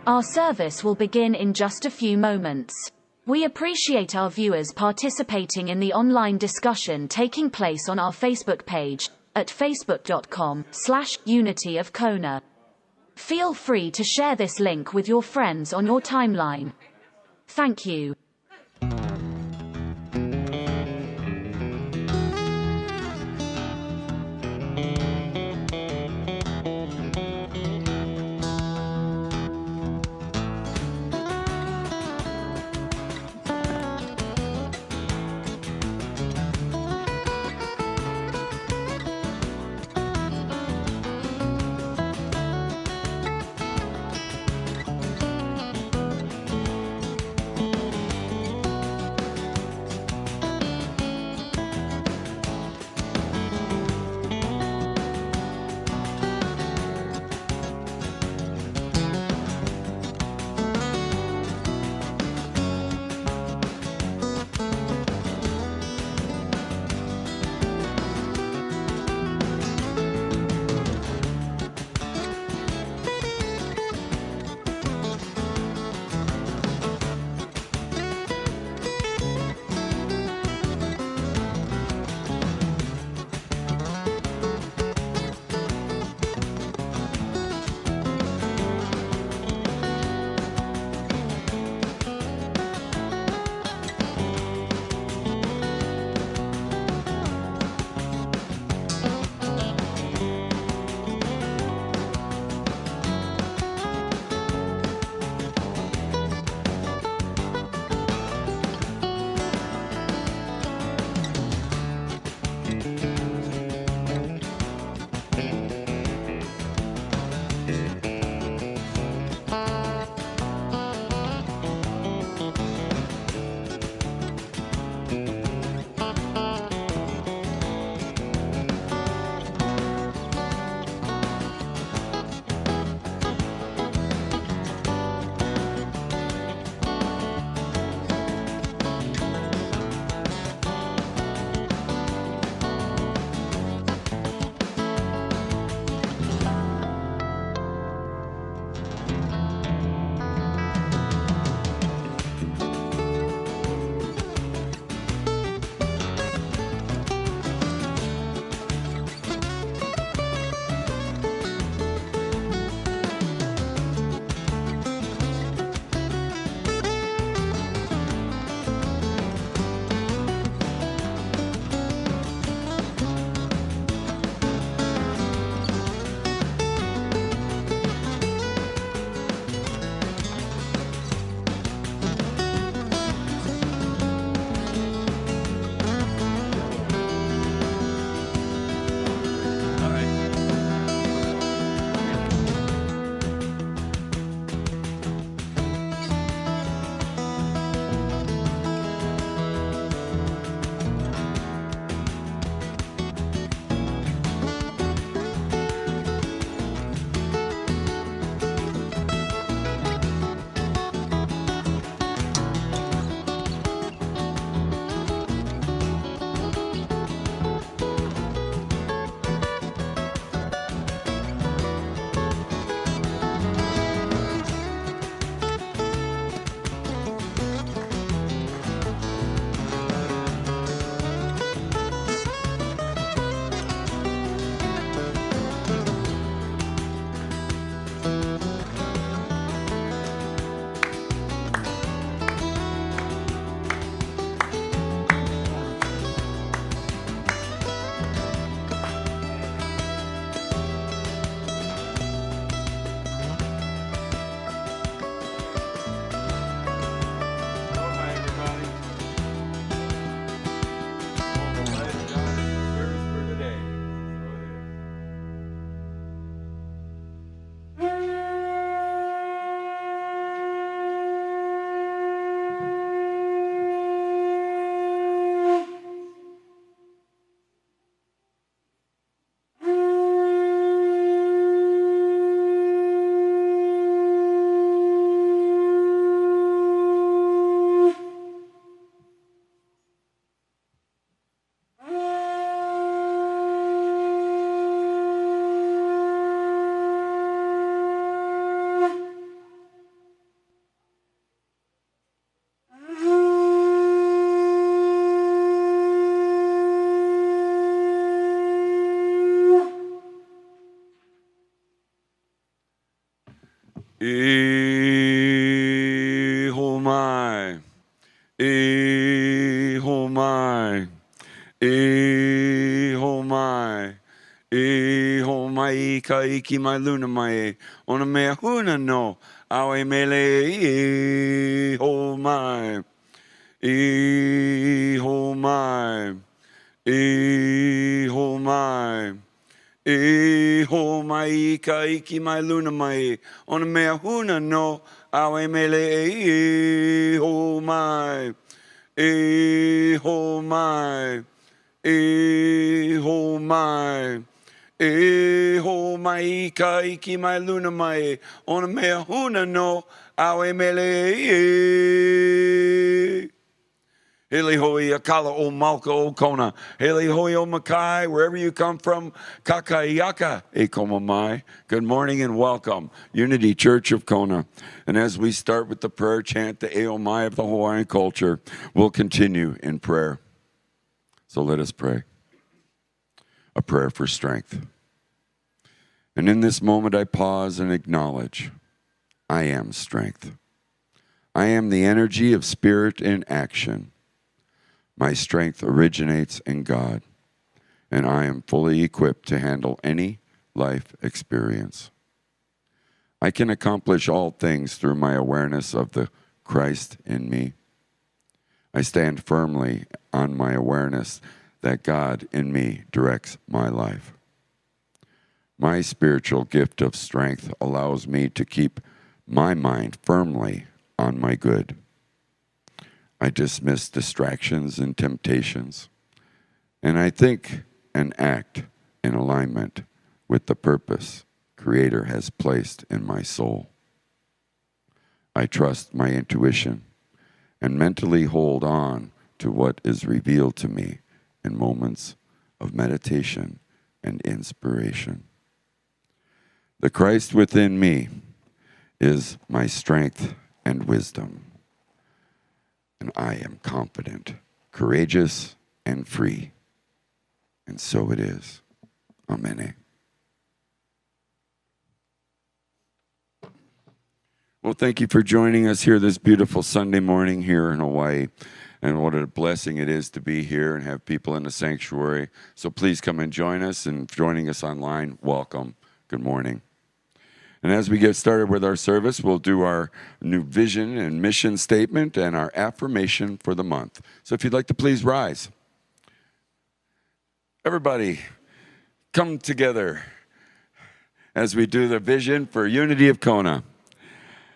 Our service will begin in just a few moments. We appreciate our viewers participating in the online discussion taking place on our Facebook page at facebook.com/Unity of Kona. Feel free to share this link with your friends on your timeline. Thank you. ho my, ho my, ho my, ho mai ka iki mai luna mai, ona mea huna no, awe mele ho my, ho my, ho my. Ho mai ka iki mai luna mai ona mea huna no awe mele ho mai ho mai ho mai ho mai ka iki mai luna mai ona mea huna no awe mele Heli hoi akala o malka o kona. Heli hoi o makai, wherever you come from. Kakayaka e koma mai. Good morning and welcome. Unity Church of Kona. And as we start with the prayer chant, the Eo Mai of the Hawaiian culture, we'll continue in prayer. So let us pray. A prayer for strength. And in this moment I pause and acknowledge, I am strength. I am the energy of spirit in action. My strength originates in God, and I am fully equipped to handle any life experience. I can accomplish all things through my awareness of the Christ in me. I stand firmly on my awareness that God in me directs my life. My spiritual gift of strength allows me to keep my mind firmly on my good. I dismiss distractions and temptations, and I think and act in alignment with the purpose Creator has placed in my soul. I trust my intuition and mentally hold on to what is revealed to me in moments of meditation and inspiration. The Christ within me is my strength and wisdom. And I am confident, courageous, and free. And so it is. Amen. Well, thank you for joining us here this beautiful Sunday morning here in Hawaii. And what a blessing it is to be here and have people in the sanctuary. So please come and join us, and joining us online, welcome. Good morning. And as we get started with our service, we'll do our new vision and mission statement and our affirmation for the month. So if you'd like to please rise. Everybody, come together as we do the vision for Unity of Kona.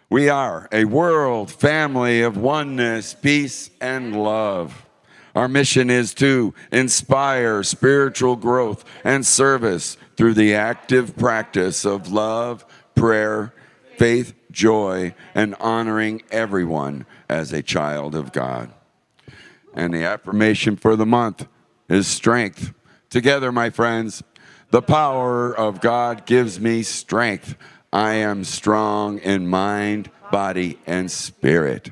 We are a world family of oneness, peace, and love. Our mission is to inspire spiritual growth and service through the active practice of love, prayer, faith, joy, and honoring everyone as a child of God. And the affirmation for the month is strength. Together, my friends, the power of God gives me strength. I am strong in mind, body, and spirit.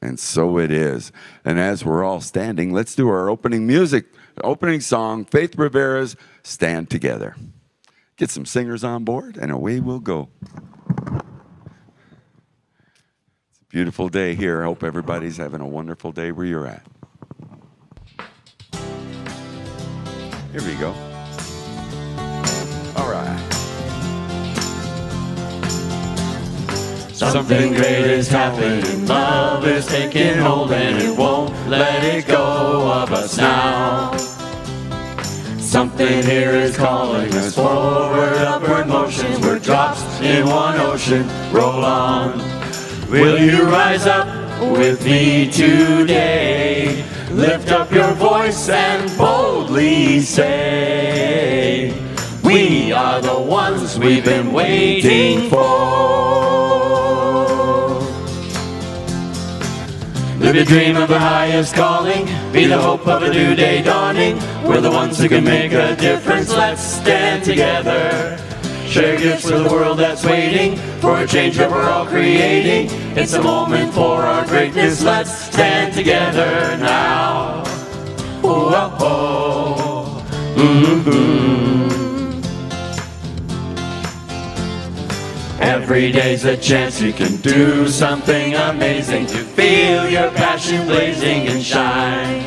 And so it is. And as we're all standing, let's do our opening song, Faith Rivera's Stand Together. Get some singers on board, and away we'll go. It's a beautiful day here. I hope everybody's having a wonderful day where you're at. Here we go. All right. Something great is happening. Love is taking hold, and it won't let it go of us now. Something here is calling us forward, upward motions. We're drops in one ocean. Roll on. Will you rise up with me today? Lift up your voice and boldly say, we are the ones we've been waiting for. Live your dream of the highest calling. Be the hope of a new day dawning. We're the ones who can make a difference. Let's stand together. Share gifts for the world that's waiting for a change that we're all creating. It's a moment for our greatness. Let's stand together now. Oh, oh, oh. Every day's a chance you can do something amazing, to feel your passion blazing and shine.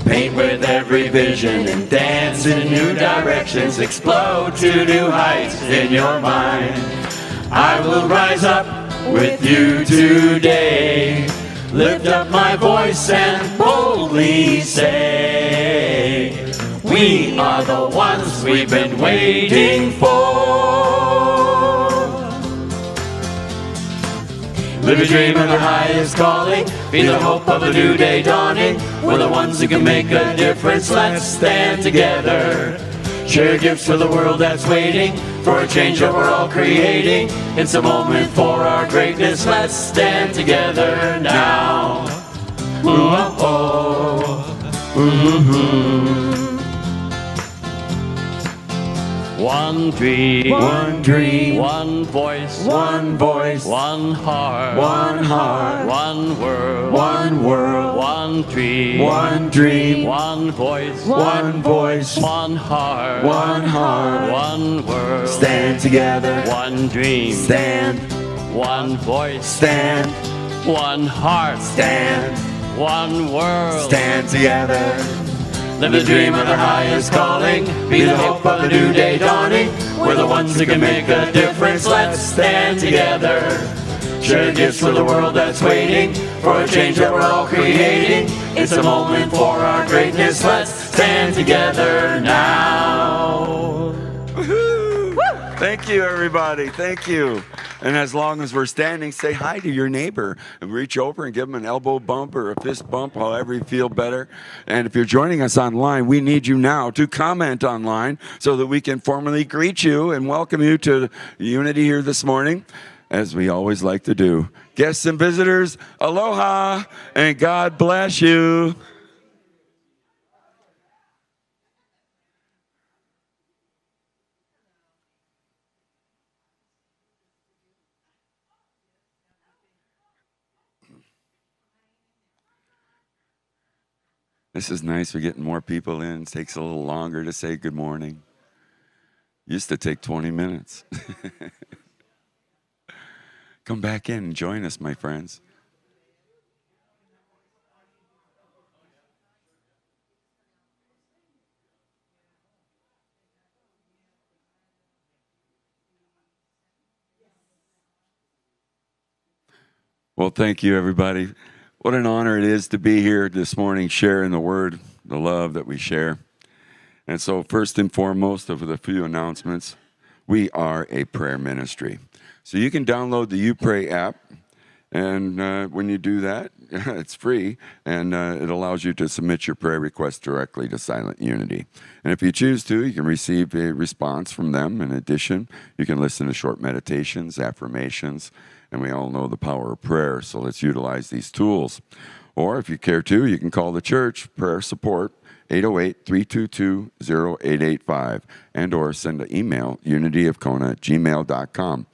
Paint with every vision and dance in new directions, explode to new heights in your mind. I will rise up with you today, lift up my voice and boldly say, we are the ones we've been waiting for. Live your dream of the highest calling, be the hope of a new day dawning. We're the ones who can make a difference, let's stand together. Share gifts for the world that's waiting, for a change that we're all creating. It's a moment for our greatness, let's stand together now. One dream, One dream, one voice, one voice, one heart, one heart, one world, one world, one dream, one dream, one voice, one voice, one heart, one heart. one world. Stand together, One dream, stand, one voice, stand, one heart, stand, one world. stand together. Live the dream of the highest calling, be the hope of a new day dawning. We're the ones who can make a difference, let's stand together. Share gifts for the world that's waiting, for a change that we're all creating. It's a moment for our greatness, let's stand together now. Woo-hoo. Thank you, everybody. Thank you. And as long as we're standing, say hi to your neighbor and reach over and give them an elbow bump or a fist bump, however you feel better. And if you're joining us online, we need you now to comment online so that we can formally greet you and welcome you to Unity here this morning, as we always like to do. Guests and visitors, aloha, and God bless you. This is nice. We're getting more people in. It takes a little longer to say good morning. Used to take 20 minutes. Come back in and join us, my friends. Well, thank you, everybody. What an honor it is to be here this morning sharing the word, the love that we share. And so first and foremost, of the few announcements, we are a prayer ministry. So you can download the You Pray app, and when you do that, it's free, and it allows you to submit your prayer request directly to Silent Unity. And if you choose to, you can receive a response from them. In addition, you can listen to short meditations, affirmations, and we all know the power of prayer, so let's utilize these tools. Or if you care to, you can call the church prayer support, 808-322-0885, and or send an email, unityofkona@gmail.com.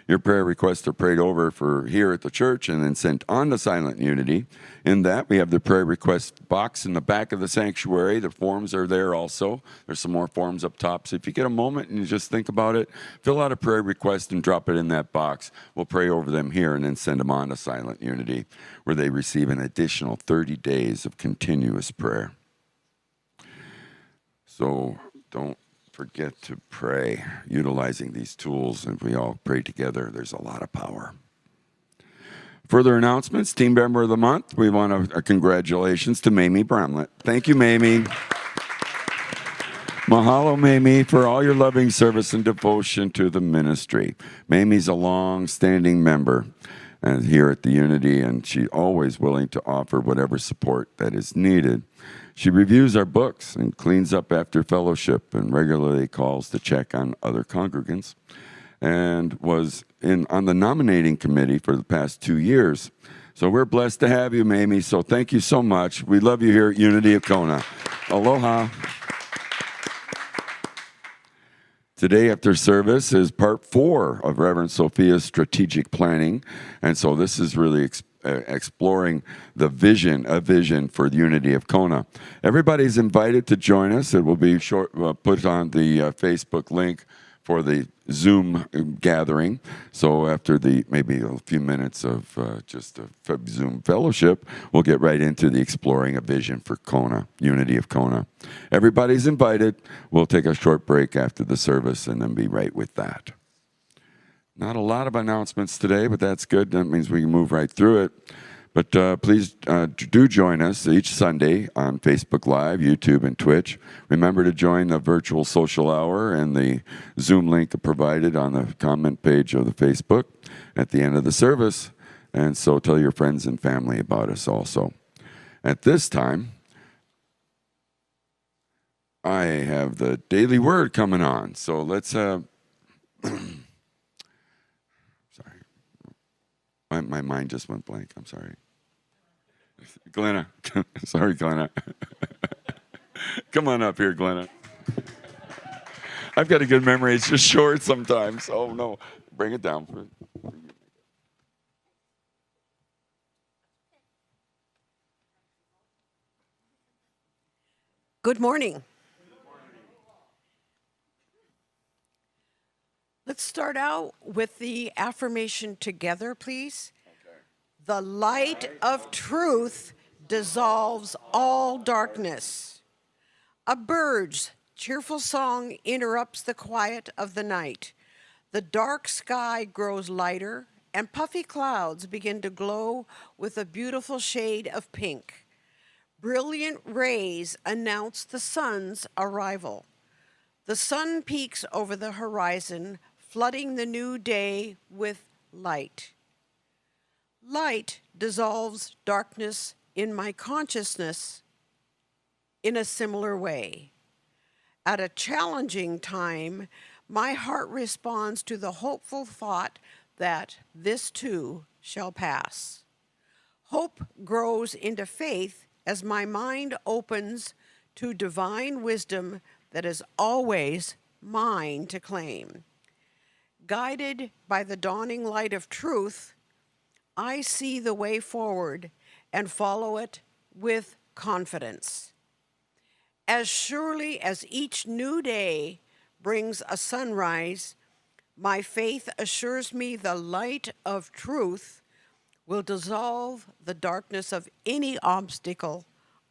Your prayer requests are prayed over for here at the church and then sent on to Silent Unity. In that, we have the prayer request box in the back of the sanctuary. The forms are there also. There's some more forms up top. So if you get a moment and you just think about it, fill out a prayer request and drop it in that box. We'll pray over them here and then send them on to Silent Unity, where they receive an additional 30 days of continuous prayer. So don't forget to pray utilizing these tools, and if we all pray together, there's a lot of power. Further announcements, Team Member of the Month, we want to congratulations to Mamie Bramlett. Thank you, Mamie. Mahalo, Mamie, for all your loving service and devotion to the ministry. Mamie's a long-standing member here at the Unity, and she's always willing to offer whatever support that is needed. She reviews our books and cleans up after fellowship and regularly calls to check on other congregants, and was on the nominating committee for the past 2 years. So we're blessed to have you, Mamie. So thank you so much. We love you here at Unity of Kona. Aloha. Today after service is part 4 of Reverend Sophia's strategic planning. And so this is really exploring the vision, a vision for the Unity of Kona. Everybody's invited to join us. It will be put on the Facebook link for the Zoom gathering. So after maybe a few minutes of just a Zoom fellowship, we'll get right into the exploring a vision for Kona, Unity of Kona. Everybody's invited. We'll take a short break after the service and then be right with that. Not a lot of announcements today, but that's good. That means we can move right through it. But please do join us each Sunday on Facebook Live, YouTube, and Twitch. Remember to join the virtual social hour and the Zoom link provided on the comment page of the Facebook at the end of the service. And so tell your friends and family about us also. At this time, I have the Daily Word coming on. So let's... sorry. My mind just went blank. I'm sorry. Glenna. Sorry, Glenna. Come on up here, Glenna. I've got a good memory. It's just short sometimes. Oh, no. Bring it down. Good morning. Let's start out with the affirmation together, please. Okay. The light of truth dissolves all darkness. A bird's cheerful song interrupts the quiet of the night. The dark sky grows lighter, and puffy clouds begin to glow with a beautiful shade of pink. Brilliant rays announce the sun's arrival. The sun peeks over the horizon, flooding the new day with light. Light dissolves darkness in my consciousness in a similar way. At a challenging time, my heart responds to the hopeful thought that this too shall pass. Hope grows into faith as my mind opens to divine wisdom that is always mine to claim. Guided by the dawning light of truth, I see the way forward and follow it with confidence. As surely as each new day brings a sunrise, my faith assures me the light of truth will dissolve the darkness of any obstacle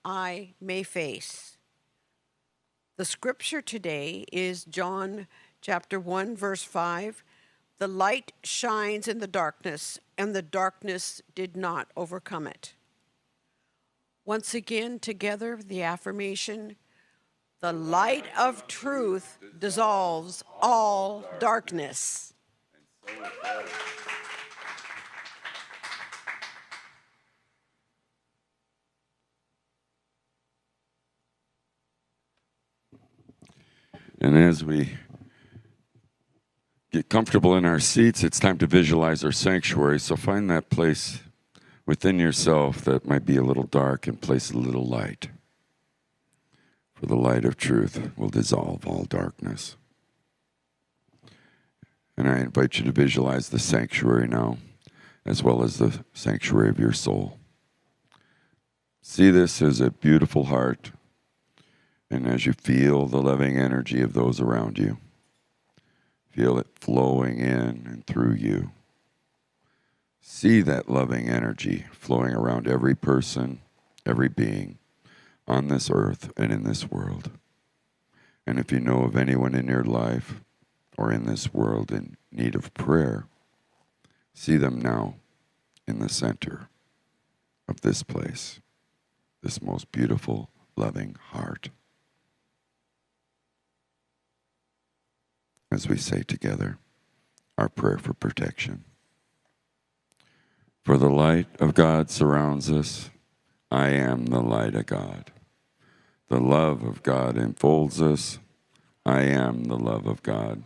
I may face. The scripture today is John Chapter 1, verse 5, the light shines in the darkness, and the darkness did not overcome it. Once again, together, the affirmation, the light of truth dissolves all darkness. And as we get comfortable in our seats, it's time to visualize our sanctuary. So find that place within yourself that might be a little dark and place a little light. For the light of truth will dissolve all darkness. And I invite you to visualize the sanctuary now, as well as the sanctuary of your soul. See this as a beautiful heart, and as you feel the loving energy of those around you, feel it flowing in and through you. See that loving energy flowing around every person, every being on this earth and in this world. And if you know of anyone in your life or in this world in need of prayer, see them now in the center of this place, this most beautiful, loving heart. As we say together our prayer for protection. For the light of God surrounds us. I am the light of God. The love of God enfolds us. I am the love of God.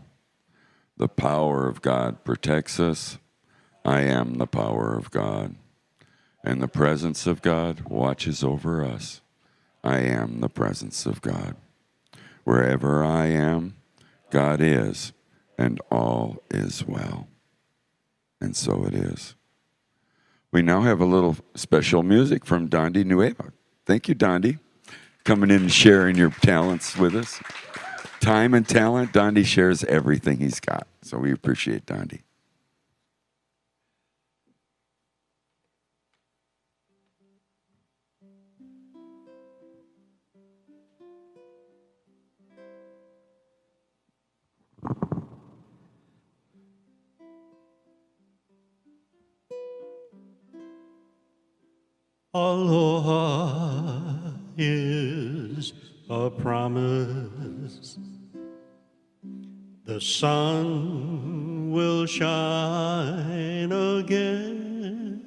The power of God protects us. I am the power of God. And the presence of God watches over us. I am the presence of God. Wherever I am, God is, and all is well. And so it is. We now have a little special music from Dondi Nueva. Thank you, Dondi, coming in and sharing your talents with us. time and talent, Dondi shares everything he's got. So we appreciate Dondi. Aloha is a promise. The sun will shine again,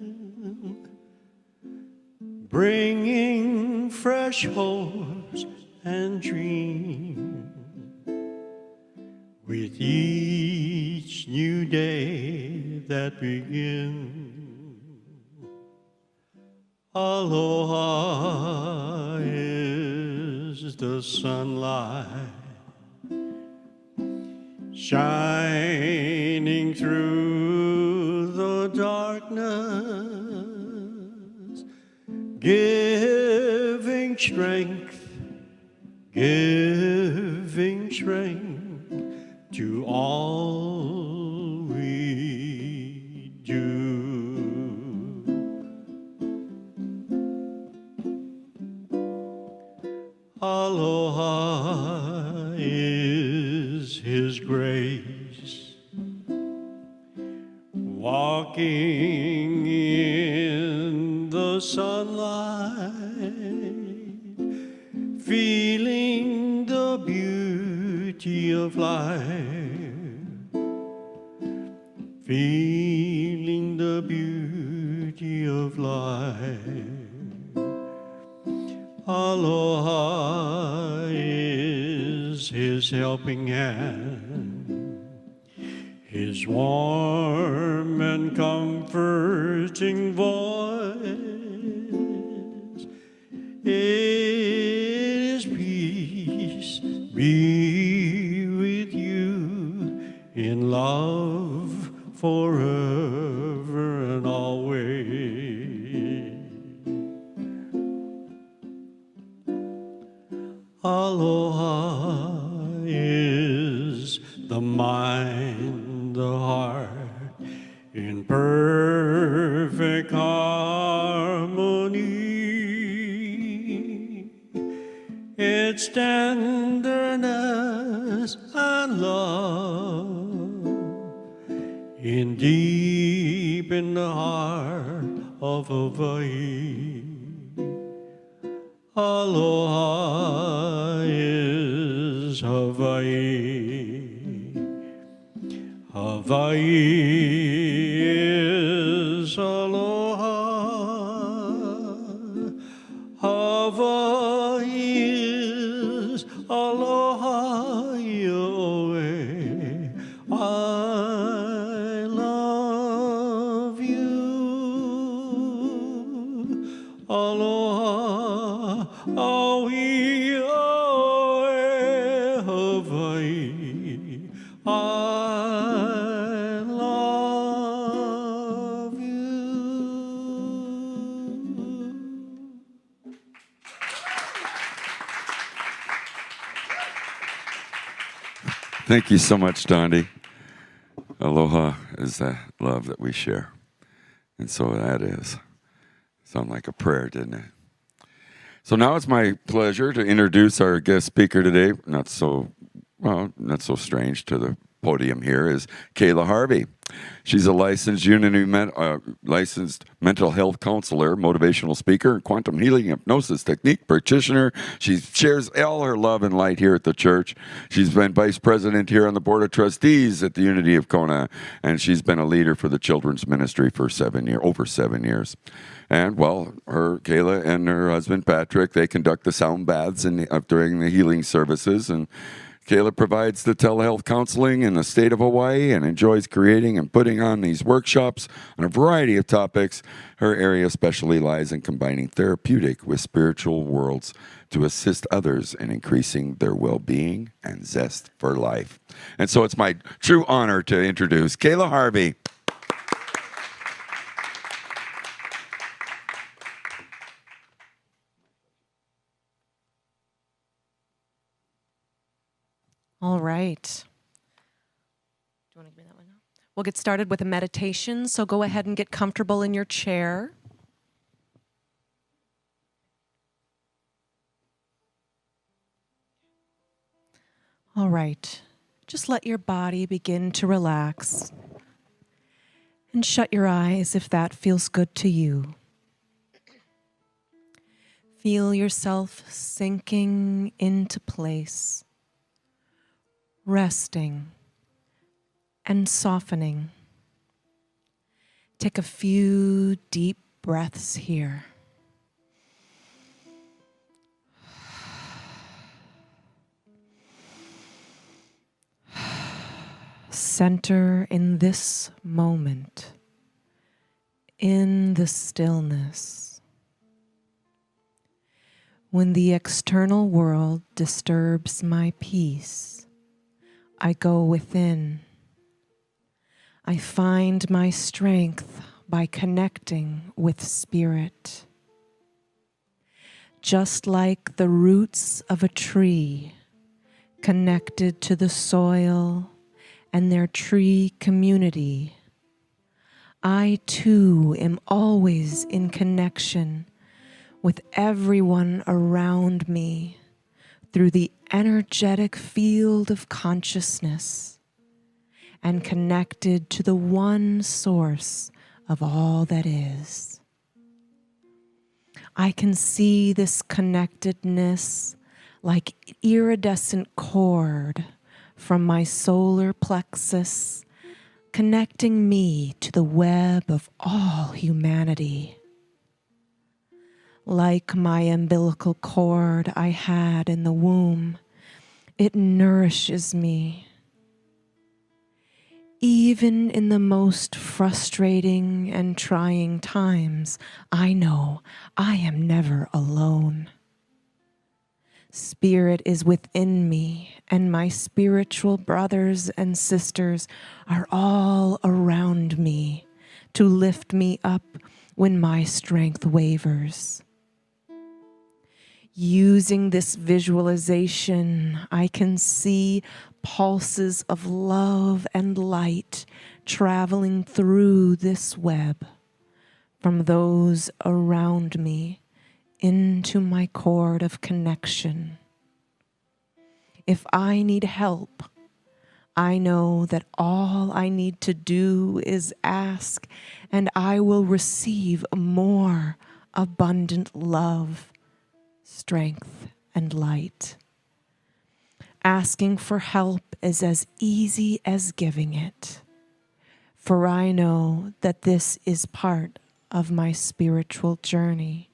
bringing fresh hopes and dreams with each new day that begins. Aloha is the sunlight shining through the darkness, giving strength to all we do. Aloha is His grace, walking in the sunlight, feeling the beauty of life, feeling the beauty of life. Aloha is His helping hand, His warm and comforting voice. It is peace be with you in love forever and always. Aloha is the mind, the heart, in perfect harmony. It's tenderness and love in deep in the heart of Hawaii. Aloha is Hawaii. Hawaii is aloha. Hawaii is aloha. Yoe. I love you. Aloha. Aui oe Hawaii, I love you. Thank you so much, Dondi. Aloha is that love that we share. And so that is. Sounded like a prayer, didn't it? So now it's my pleasure to introduce our guest speaker today. Not so strange to the podium here is Kayla Harvey. She's a licensed licensed mental health counselor, motivational speaker, and quantum healing hypnosis technique practitioner. She shares all her love and light here at the church. She's been vice president here on the board of trustees at the Unity of Kona, and she's been a leader for the children's ministry for over 7 years. And, well, Kayla and her husband, Patrick, they conduct the sound baths during the healing services. And Kayla provides the telehealth counseling in the state of Hawaii and enjoys creating and putting on these workshops on a variety of topics. Her area especially lies in combining therapeutic with spiritual worlds to assist others in increasing their well-being and zest for life. And so it's my true honor to introduce Kayla Harvey. All right. Do you want to give me that one now? We'll get started with a meditation, so go ahead and get comfortable in your chair. All right. Just let your body begin to relax. And shut your eyes if that feels good to you. Feel yourself sinking into place, resting and softening. Take a few deep breaths here. Center in this moment, in the stillness. When the external world disturbs my peace, I go within. I find my strength by connecting with spirit. Just like the roots of a tree connected to the soil and their tree community, I too am always in connection with everyone around me through the energetic field of consciousness and connected to the one source of all that is. I can see this connectedness like iridescent cord from my solar plexus, connecting me to the web of all humanity. Like my umbilical cord I had in the womb, it nourishes me. Even in the most frustrating and trying times, I know I am never alone. Spirit is within me, and my spiritual brothers and sisters are all around me to lift me up when my strength wavers. Using this visualization, I can see pulses of love and light traveling through this web from those around me into my cord of connection. If I need help, I know that all I need to do is ask, and I will receive more abundant love, strength, and light. Asking for help is as easy as giving it, for I know that this is part of my spiritual journey.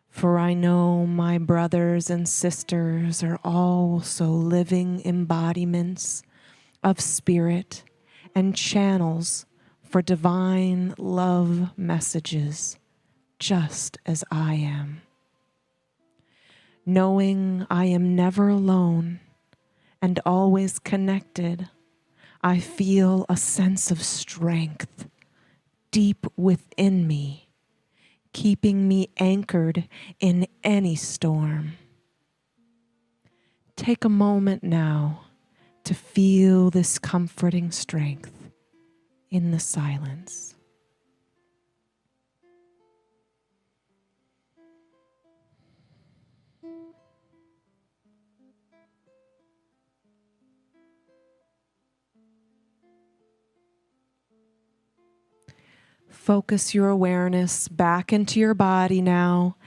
For I know my brothers and sisters are also living embodiments of spirit and channels for divine love messages, just as I am. Knowing I am never alone and always connected, I feel a sense of strength deep within me, keeping me anchored in any storm. Take a moment now to feel this comforting strength in the silence. Focus your awareness back into your body now.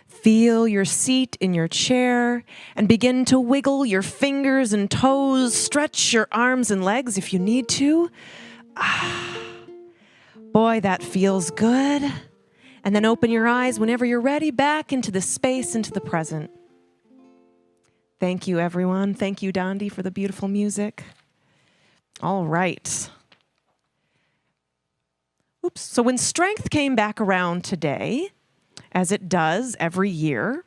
Feel your seat in your chair and begin to wiggle your fingers and toes. Stretch your arms and legs if you need to. Boy, that feels good. And then open your eyes whenever you're ready, back into the space, into the present. Thank you, everyone. Thank you, Dondi, for the beautiful music. All right. Oops. So when strength came back around today, as it does every year,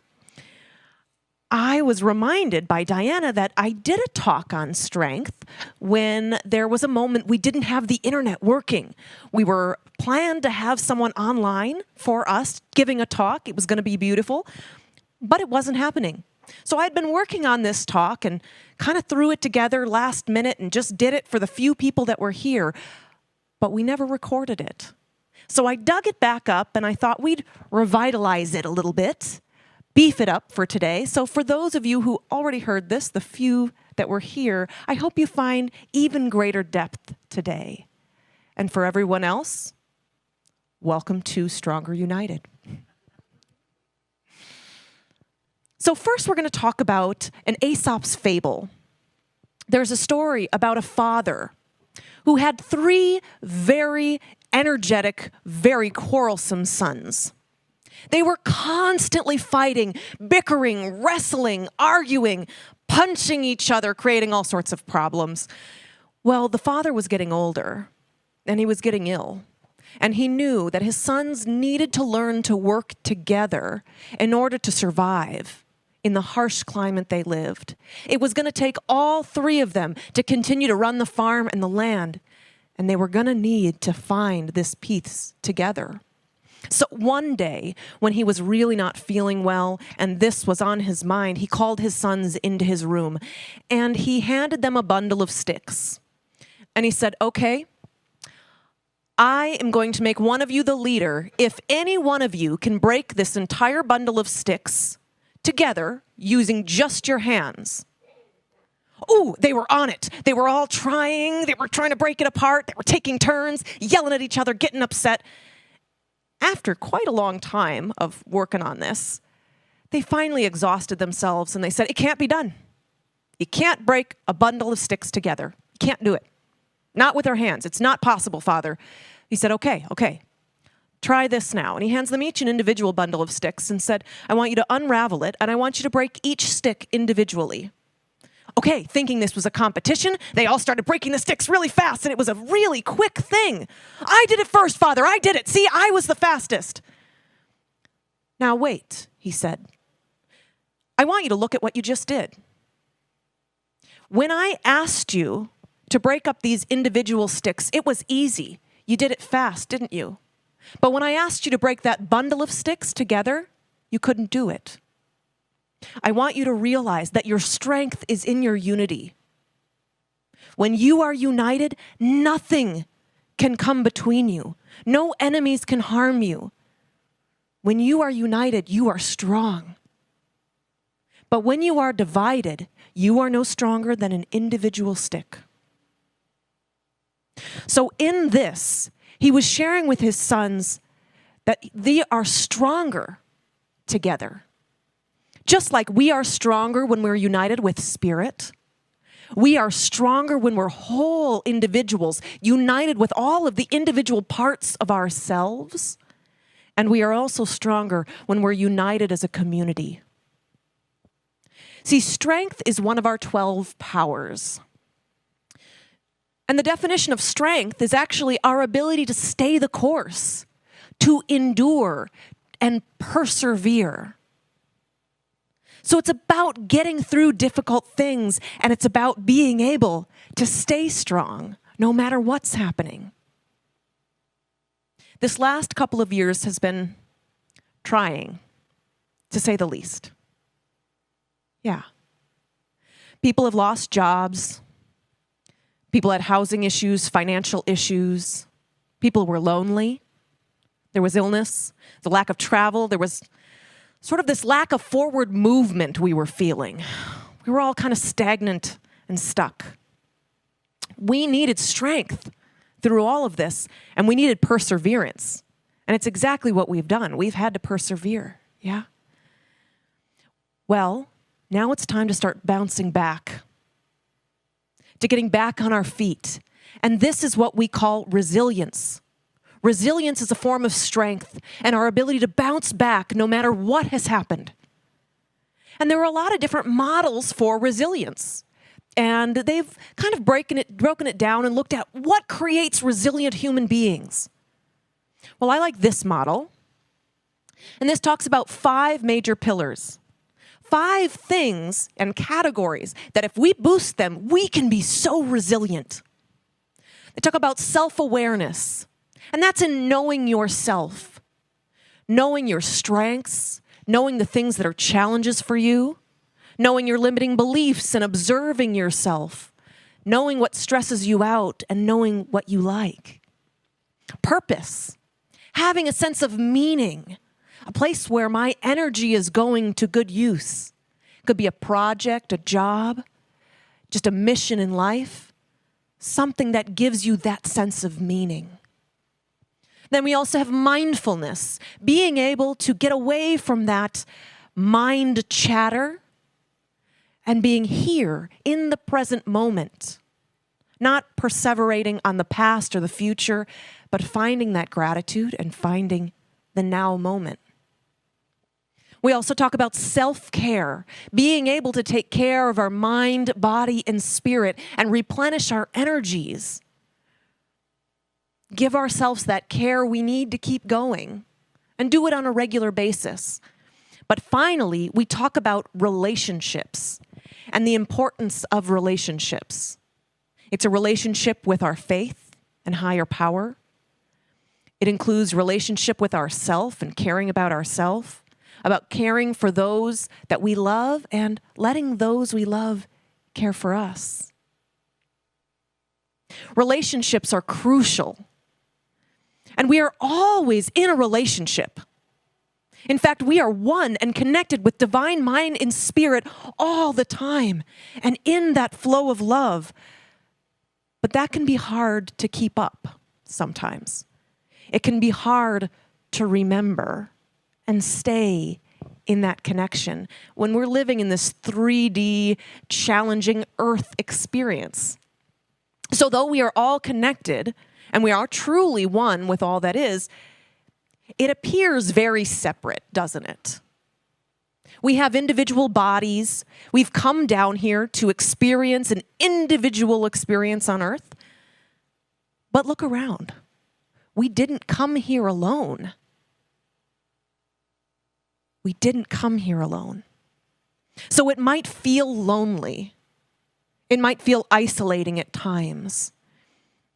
I was reminded by Diana that I did a talk on strength when there was a moment we didn't have the internet working. We were planned to have someone online for us giving a talk. It was going to be beautiful, but it wasn't happening. So I'd been working on this talk and kind of threw it together last minute and just did it for the few people that were here, but we never recorded it. So I dug it back up and I thought we'd revitalize it a little bit, beef it up for today. So for those of you who already heard this, the few that were here, I hope you find even greater depth today. And for everyone else, welcome to Stronger United. So first we're going to talk about an Aesop's fable. There's a story about a father who had 3 very energetic, very quarrelsome sons. They were constantly fighting, bickering, wrestling, arguing, punching each other, creating all sorts of problems. Well, the father was getting older, and he was getting ill. And he knew that his sons needed to learn to work together in order to survive in the harsh climate they lived. It was going to take all 3 of them to continue to run the farm and the land, and they were going to need to find this peace together. So one day, when he was really not feeling well, and this was on his mind, he called his sons into his room, and he handed them a bundle of sticks. And he said, okay, I am going to make one of you the leader if any one of you can break this entire bundle of sticks together using just your hands. Ooh, they were on it. They were all trying. They were trying to break it apart. They were taking turns, yelling at each other, getting upset. After quite a long time of working on this, they finally exhausted themselves and they said, it can't be done. You can't break a bundle of sticks together. You can't do it. Not with our hands. It's not possible, Father. He said, okay. Try this now. And he hands them each an individual bundle of sticks and said, I want you to unravel it, and I want you to break each stick individually. Okay, thinking this was a competition, they all started breaking the sticks really fast, and it was a really quick thing. I did it first, Father. I did it. See, I was the fastest. Now wait, he said. I want you to look at what you just did. When I asked you to break up these individual sticks, it was easy. You did it fast, didn't you? But when I asked you to break that bundle of sticks together, you couldn't do it. I want you to realize that your strength is in your unity. When you are united, nothing can come between you. No enemies can harm you. When you are united, you are strong. But when you are divided, you are no stronger than an individual stick. So in this, he was sharing with his sons that they are stronger together. Just like we are stronger when we're united with spirit, we are stronger when we're whole individuals, united with all of the individual parts of ourselves, and we are also stronger when we're united as a community. See, strength is one of our 12 powers. And the definition of strength is actually our ability to stay the course, to endure and persevere. So it's about getting through difficult things, and it's about being able to stay strong no matter what's happening. This last couple of years has been trying, to say the least. Yeah. People have lost jobs. People had housing issues, financial issues. People were lonely. There was illness, the lack of travel. There was sort of this lack of forward movement we were feeling. We were all kind of stagnant and stuck. We needed strength through all of this, and we needed perseverance. And it's exactly what we've done. We've had to persevere, yeah? Well, now it's time to start bouncing back, to getting back on our feet. And this is what we call resilience. Resilience is a form of strength and our ability to bounce back no matter what has happened. And there are a lot of different models for resilience. And they've kind of broken it down and looked at what creates resilient human beings. Well, I like this model. And this talks about 5 major pillars. 5 things and categories that if we boost them, we can be so resilient. They talk about self-awareness, and that's in knowing yourself, knowing your strengths, knowing the things that are challenges for you, knowing your limiting beliefs and observing yourself, knowing what stresses you out and knowing what you like. Purpose, having a sense of meaning, a place where my energy is going to good use. It could be a project, a job, just a mission in life, something that gives you that sense of meaning. Then we also have mindfulness, being able to get away from that mind chatter and being here in the present moment, not perseverating on the past or the future, but finding that gratitude and finding the now moment. We also talk about self-care, being able to take care of our mind, body, and spirit and replenish our energies. Give ourselves that care we need to keep going and do it on a regular basis. But finally, we talk about relationships and the importance of relationships. It's a relationship with our faith and higher power. It includes relationship with ourself and caring about ourselves, about caring for those that we love and letting those we love care for us. Relationships are crucial. And we are always in a relationship. In fact, we are one and connected with divine mind and spirit all the time and in that flow of love. But that can be hard to keep up sometimes. It can be hard to remember and stay in that connection when we're living in this 3D challenging earth experience. So though we are all connected and we are truly one with all that is, it appears very separate, doesn't it? We have individual bodies. We've come down here to experience an individual experience on earth. But look around. We didn't come here alone. We didn't come here alone. So it might feel lonely. It might feel isolating at times.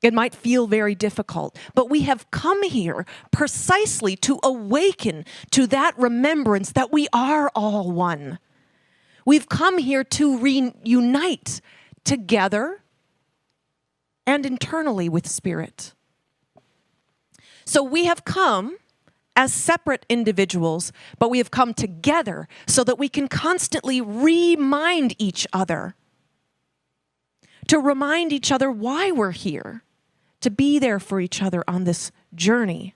It might feel very difficult, but we have come here precisely to awaken to that remembrance that we are all one. We've come here to reunite together and internally with Spirit. So we have come as separate individuals, but we have come together so that we can constantly remind each other, to remind each other why we're here, to be there for each other on this journey.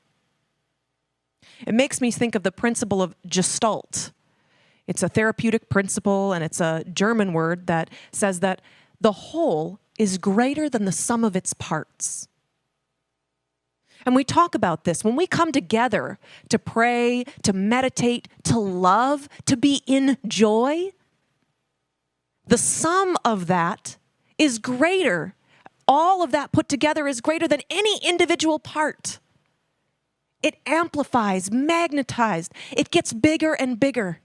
It makes me think of the principle of Gestalt. It's a therapeutic principle, and it's a German word that says that the whole is greater than the sum of its parts. And we talk about this. When we come together to pray, to meditate, to love, to be in joy, the sum of that is greater. All of that put together is greater than any individual part. It amplifies, magnetized. It gets bigger and bigger.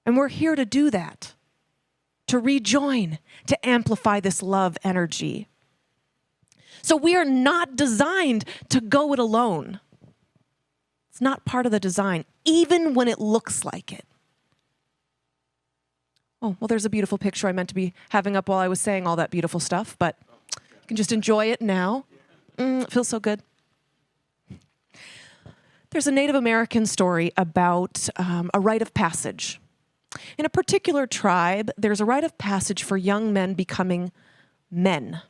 And we're here to do that, to rejoin, to amplify this love energy. So we are not designed to go it alone. It's not part of the design, even when it looks like it. Oh, well, there's a beautiful picture I meant to be having up while I was saying all that beautiful stuff, but you can just enjoy it now. It feels so good. There's a Native American story about a rite of passage. In a particular tribe, there's a rite of passage for young men becoming men.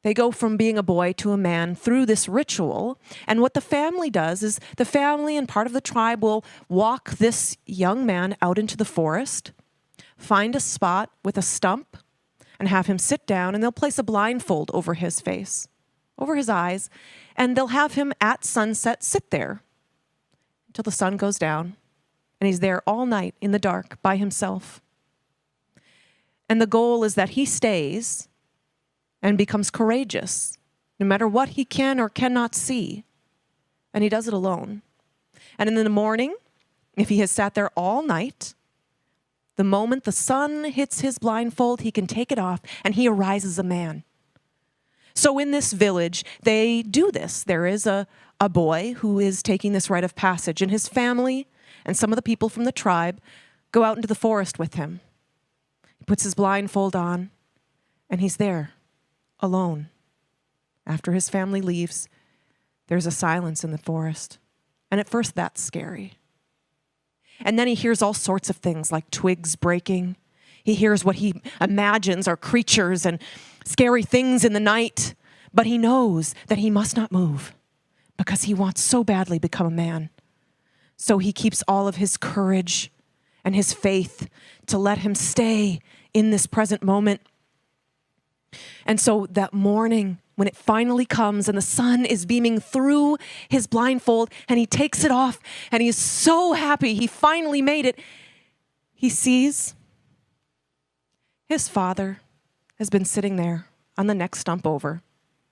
They go from being a boy to a man through this ritual. And what the family does is the family and part of the tribe will walk this young man out into the forest, find a spot with a stump, and have him sit down, and they'll place a blindfold over his face, over his eyes, and they'll have him at sunset sit there until the sun goes down, and he's there all night in the dark by himself. And the goal is that he stays and becomes courageous, no matter what he can or cannot see. And he does it alone. And in the morning, if he has sat there all night, the moment the sun hits his blindfold, he can take it off, and he arises a man. So in this village, they do this. There is a boy who is taking this rite of passage, and his family and some of the people from the tribe go out into the forest with him. He puts his blindfold on, and he's there, alone. After his family leaves, there's a silence in the forest. And at first, that's scary. And then he hears all sorts of things like twigs breaking. He hears what he imagines are creatures and scary things in the night. But he knows that he must not move because he wants so badly to become a man. So he keeps all of his courage and his faith to let him stay in this present moment. And so that morning, when it finally comes and the sun is beaming through his blindfold and he takes it off and he is so happy he finally made it, he sees his father has been sitting there on the next stump over.